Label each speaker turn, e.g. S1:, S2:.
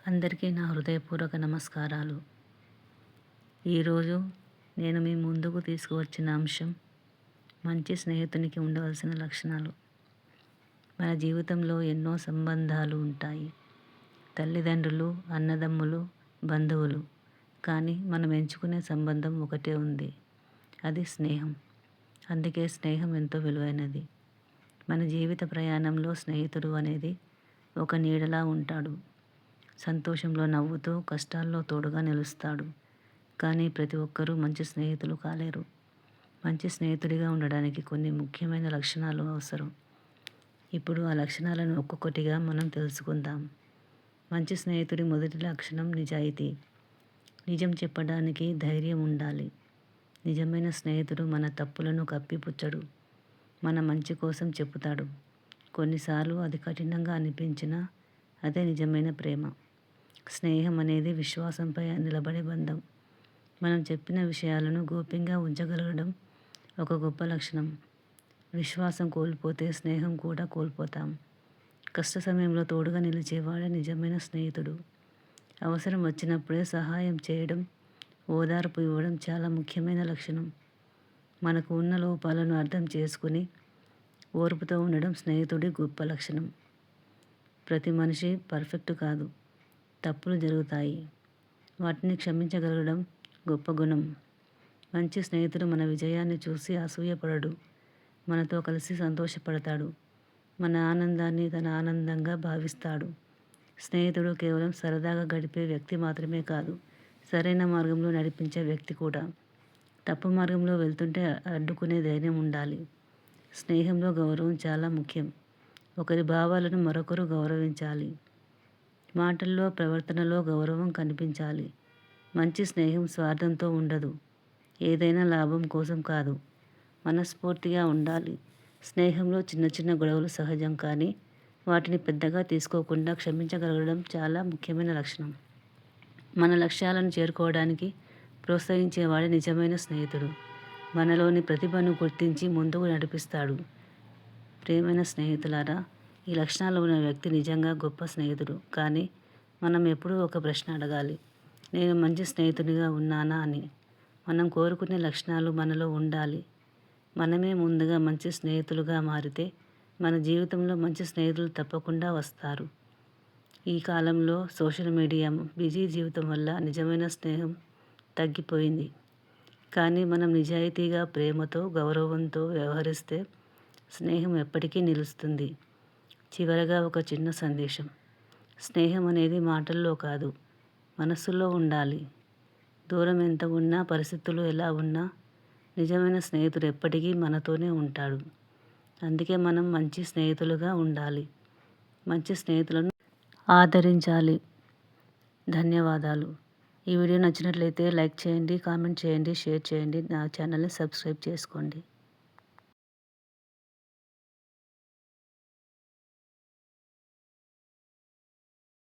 S1: అందరికీ నా హృదయపూర్వక నమస్కారాలు. ఈరోజు నేను మీ ముందుకు తీసుకువచ్చిన అంశం మంచి స్నేహితునికి ఉండవలసిన లక్షణాలు. మన జీవితంలో ఎన్నో సంబంధాలు ఉంటాయి. తల్లిదండ్రులు, అన్నదమ్ములు, బంధువులు. కానీ మనం ఎంచుకునే సంబంధం ఒకటే ఉంది. అది స్నేహం. అందుకే స్నేహం ఎంతో విలువైనది. మన జీవిత ప్రయాణంలో స్నేహితుడు అనేది ఒక నీడలా ఉంటాడు. సంతోషంలో నవ్వుతూ, కష్టాల్లో తోడుగా నిలుస్తాడు. కానీ ప్రతి ఒక్కరూ మంచి స్నేహితులు కాలేరు. మంచి స్నేహితుడిగా ఉండడానికి కొన్ని ముఖ్యమైన లక్షణాలు అవసరం. ఇప్పుడు ఆ లక్షణాలను ఒక్కొక్కటిగా మనం తెలుసుకుందాం. మంచి స్నేహితుడి మొదటి లక్షణం నిజాయితీ. నిజం చెప్పడానికి ధైర్యం ఉండాలి. నిజమైన స్నేహితుడు మన తప్పులను కప్పిపుచ్చడు. మన మంచి కోసం చెబుతాడు. కొన్నిసార్లు అది కఠినంగా అనిపించినా అదే నిజమైన ప్రేమ. స్నేహం అనేది విశ్వాసంపై నిలబడే బంధం. మనం చెప్పిన విషయాలను గోప్యంగా ఉంచగలగడం ఒక గొప్ప లక్షణం. విశ్వాసం కోల్పోతే స్నేహం కూడా కోల్పోతాం. కష్ట సమయంలో తోడుగా నిలిచేవాడే నిజమైన స్నేహితుడు. అవసరం వచ్చినప్పుడే సహాయం చేయడం, ఓదార్పు ఇవ్వడం చాలా ముఖ్యమైన లక్షణం. మనకు ఉన్న లోపాలను అర్థం చేసుకుని ఓర్పుతో ఉండడం స్నేహితుడి గొప్ప లక్షణం. ప్రతి మనిషి పర్ఫెక్ట్ కాదు. తప్పులు జరుగుతాయి. వాటిని క్షమించగలగడం గొప్ప గుణం. మంచి స్నేహితుడు మన విజయాన్ని చూసి అసూయపడడు. మనతో కలిసి సంతోషపడతాడు. మన ఆనందాన్ని తన ఆనందంగా భావిస్తాడు. స్నేహితుడు కేవలం సరదాగా గడిపే వ్యక్తి మాత్రమే కాదు, సరైన మార్గంలో నడిపించే వ్యక్తి కూడా. తప్పు మార్గంలో వెళ్తుంటే అడ్డుకునే ధైర్యం ఉండాలి. స్నేహంలో గౌరవం చాలా ముఖ్యం. ఒకరి భావాలను మరొకరు గౌరవించాలి. మాటల్లో, ప్రవర్తనలో గౌరవం కనిపించాలి. మంచి స్నేహం స్వార్థంతో ఉండదు. ఏదైనా లాభం కోసం కాదు, మనస్ఫూర్తిగా ఉండాలి. స్నేహంలో చిన్న చిన్న గొడవలు సహజం, కానీ వాటిని పెద్దగా తీసుకోకుండా క్షమించగలగడం చాలా ముఖ్యమైన లక్షణం. మన లక్ష్యాలను చేరుకోవడానికి ప్రోత్సహించేవాడే నిజమైన స్నేహితుడు. మనలోని ప్రతిభను గుర్తించి ముందుకు నడిపిస్తాడు. ప్రియమైన స్నేహితులారా, ఈ లక్షణాలు ఉన్న వ్యక్తి నిజంగా గొప్ప స్నేహితుడు. కానీ మనం ఎప్పుడూ ఒక ప్రశ్న అడగాలి: నేను మంచి స్నేహితునిగా ఉన్నానా అని. మనం కోరుకునే లక్షణాలు మనలో ఉండాలి. మనమే ముందుగా మంచి స్నేహితులుగా మారితే మన జీవితంలో మంచి స్నేహితులు తప్పకుండా వస్తారు. ఈ కాలంలో సోషల్ మీడియా, బిజీ జీవితం వల్ల నిజమైన స్నేహం తగ్గిపోయింది. కానీ మనం నిజాయితీగా, ప్రేమతో, గౌరవంతో వ్యవహరిస్తే స్నేహం ఎప్పటికీ నిలుస్తుంది. చివరగా ఒక చిన్న సందేశం: స్నేహం అనేది మాటల్లో కాదు, మనస్సులో ఉండాలి. దూరం ఎంత ఉన్నా, పరిస్థితులు ఎలా ఉన్నా, నిజమైన స్నేహితుడు ఎప్పటికీ మనతోనే ఉంటాడు. అందుకే మనం మంచి స్నేహితులుగా ఉండాలి. మంచి స్నేహితులను ఆదరించాలి. ధన్యవాదాలు. ఈ వీడియో నచ్చినట్లయితే లైక్ చేయండి, కామెంట్ చేయండి, షేర్ చేయండి. నా ఛానల్ని సబ్స్క్రైబ్ చేసుకోండి.